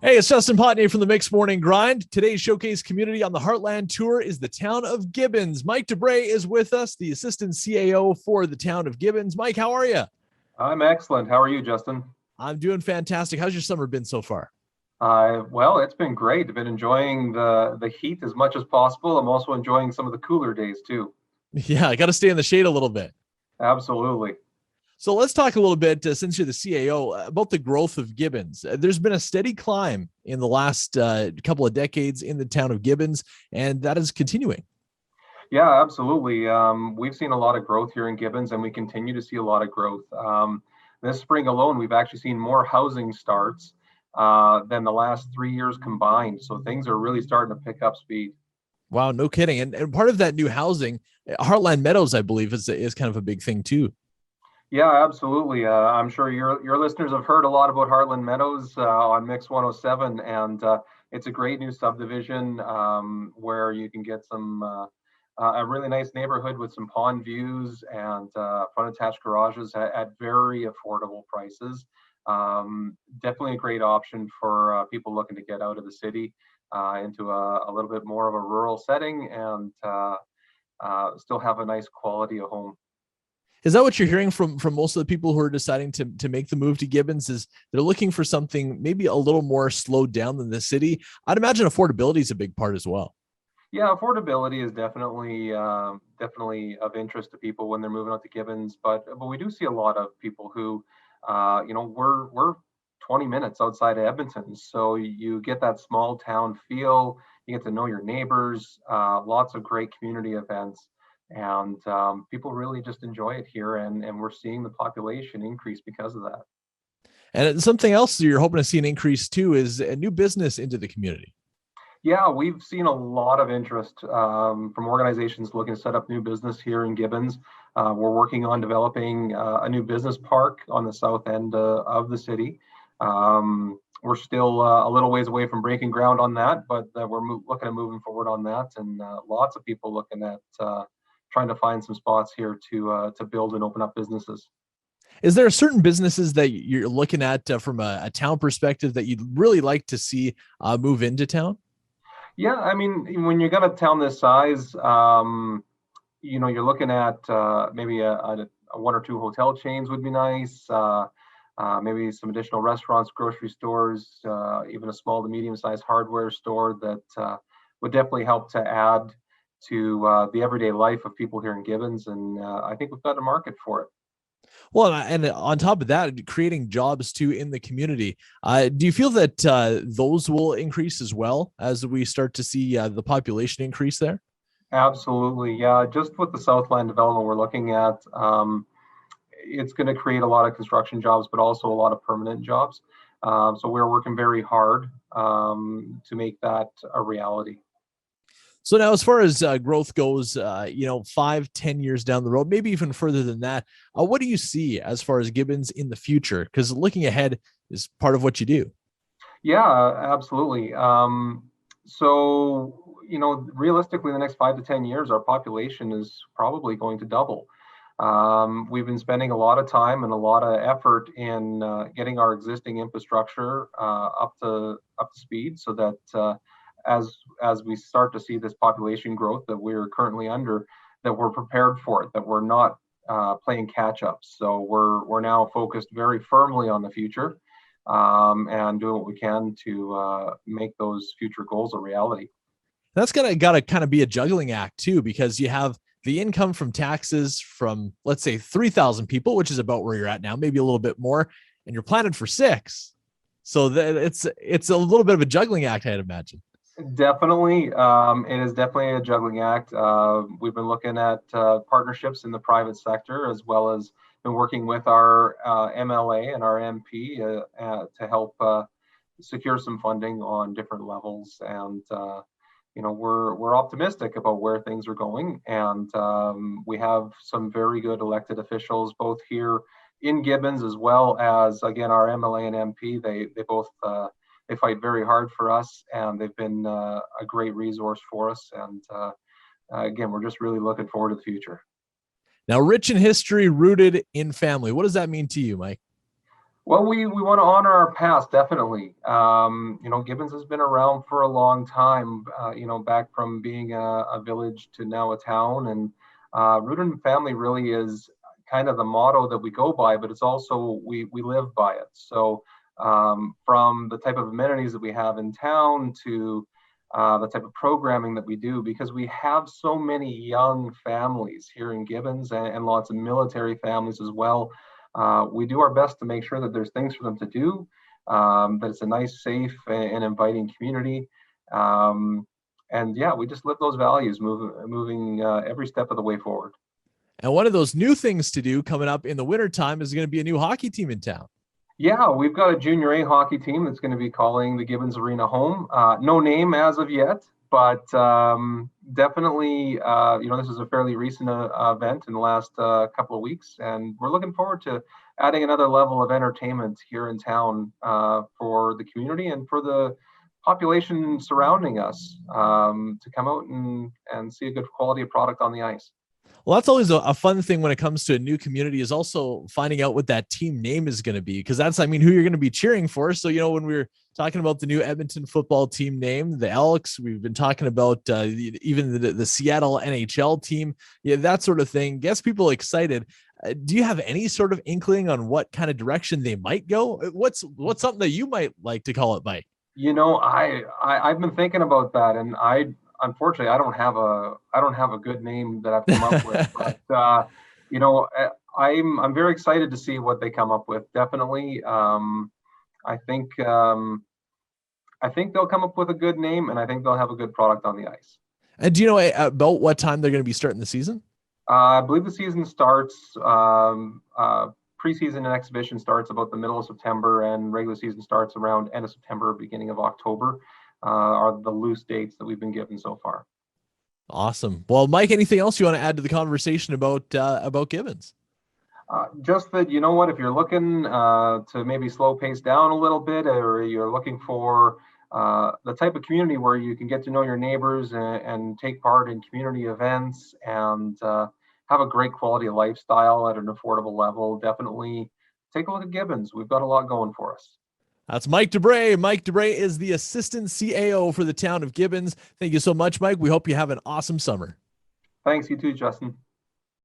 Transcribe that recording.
Hey, it's Justin Pautonnier from the Mixed Morning Grind. Today's showcase community on the Heartland Tour is the town of Gibbons. Mike Dubreuil is with us, the assistant CAO for the town of Gibbons. Mike, how are you? I'm excellent. How are you, Justin? I'm doing fantastic. How's your summer been so far? Well, it's been great. I've been enjoying the heat as much as possible. I'm also enjoying some of the cooler days too. Yeah, I got to stay in the shade a little bit. Absolutely. So let's talk a little bit, since you're the CAO, about the growth of Gibbons. There's been a steady climb in the last couple of decades in the town of Gibbons, and that is continuing. Yeah, absolutely. We've seen a lot of growth here in Gibbons, and we continue to see a lot of growth. This spring alone, we've actually seen more housing starts than the last 3 years combined. So things are really starting to pick up speed. Wow, no kidding. And part of that new housing, Heartland Meadows, I believe, is kind of a big thing too. Yeah, absolutely. I'm sure your listeners have heard a lot about Heartland Meadows on Mix 107, and it's a great new subdivision where you can get a really nice neighborhood with some pond views and front attached garages at very affordable prices. Definitely a great option for people looking to get out of the city into a little bit more of a rural setting and still have a nice quality of home. Is that what you're hearing from most of the people who are deciding to make the move to Gibbons? Is they're looking for something maybe a little more slowed down than the city? I'd imagine affordability is a big part as well. Yeah, affordability is definitely of interest to people when they're moving out to Gibbons, but we do see a lot of people who, we're 20 minutes outside of Edmonton, so you get that small town feel. You get to know your neighbors. Lots of great community events. And people really just enjoy it here, and we're seeing the population increase because of that. And something else you're hoping to see an increase too is a new business into the community. Yeah, we've seen a lot of interest from organizations looking to set up new business here in Gibbons. We're working on developing a new business park on the south end of the city. We're still a little ways away from breaking ground on that, but we're looking at moving forward on that, and lots of people looking at trying to find some spots here to build and open up businesses. Is there certain businesses that you're looking at from a town perspective that you'd really like to see move into town? Yeah, I mean, when you got a town this size, you're looking at maybe a one or two hotel chains would be nice. Maybe some additional restaurants, grocery stores, even a small to medium-sized hardware store that would definitely help to add to the everyday life of people here in Gibbons, and I think we've got a market for it. Well, and on top of that, creating jobs too in the community. Do you feel that those will increase as well as we start to see the population increase there? Absolutely, yeah. Just with the Southland development we're looking at, it's going to create a lot of construction jobs, but also a lot of permanent jobs. So we're working very hard to make that a reality. So now, as far as growth goes, 5, 10 years down the road, maybe even further than that, what do you see as far as Gibbons in the future? Because looking ahead is part of what you do. Yeah, absolutely. Realistically, the next 5 to 10 years, our population is probably going to double. We've been spending a lot of time and a lot of effort in getting our existing infrastructure up to speed, so that as we start to see this population growth that we're currently under, that we're prepared for it, that we're not playing catch up. So we're now focused very firmly on the future and doing what we can to make those future goals a reality. That's gotta kind of be a juggling act too, because you have the income from taxes from, let's say, 3,000 people, which is about where you're at now, maybe a little bit more, and you're planning for 6. So that it's a little bit of a juggling act, I'd imagine. Definitely. It is definitely a juggling act. We've been looking at partnerships in the private sector, as well as been working with our MLA and our MP to help secure some funding on different levels. And we're optimistic about where things are going, and we have some very good elected officials both here in Gibbons, as well as, again, our MLA and MP. They both they fight very hard for us, and they've been a great resource for us. And again, we're just really looking forward to the future. Now, rich in history, rooted in family. What does that mean to you, Mike? Well, we want to honor our past, definitely. Gibbons has been around for a long time, back from being a village to now a town. And rooted in family really is kind of the motto that we go by, but it's also we live by it. So from the type of amenities that we have in town to the type of programming that we do, because we have so many young families here in Gibbons and lots of military families as well. We do our best to make sure that there's things for them to do, that it's a nice, safe, and inviting community. And yeah, we just live those values, moving every step of the way forward. And one of those new things to do coming up in the wintertime is going to be a new hockey team in town. Yeah, we've got a junior A hockey team that's going to be calling the Gibbons Arena home. No name as of yet, but definitely, this is a fairly recent event in the last couple of weeks, and we're looking forward to adding another level of entertainment here in town for the community and for the population surrounding us to come out and see a good quality of product on the ice. Well, that's always a fun thing when it comes to a new community, is also finding out what that team name is going to be, because that's, who you're going to be cheering for. So, when we were talking about the new Edmonton football team name, the Elks, we've been talking about even the Seattle NHL team, that sort of thing gets people excited. Do you have any sort of inkling on what kind of direction they might go? What's something that you might like to call it, Mike? I've been thinking about that, and unfortunately, I don't have a good name that I've come up with. But I'm very excited to see what they come up with. Definitely, I think they'll come up with a good name, and I think they'll have a good product on the ice. And do you know about what time they're going to be starting the season? I believe the season starts. Preseason and exhibition starts about the middle of September, and regular season starts around end of September, beginning of October. Are the loose dates that we've been given so far. Awesome. Well, Mike, anything else you want to add to the conversation about Gibbons? Just that, if you're looking to maybe slow pace down a little bit, or you're looking for the type of community where you can get to know your neighbors and take part in community events and have a great quality of lifestyle at an affordable level, definitely take a look at Gibbons. We've got a lot going for us. That's Mike Dubreuil. Mike Dubreuil is the assistant CAO for the town of Gibbons. Thank you so much, Mike. We hope you have an awesome summer. Thanks. You too, Justin.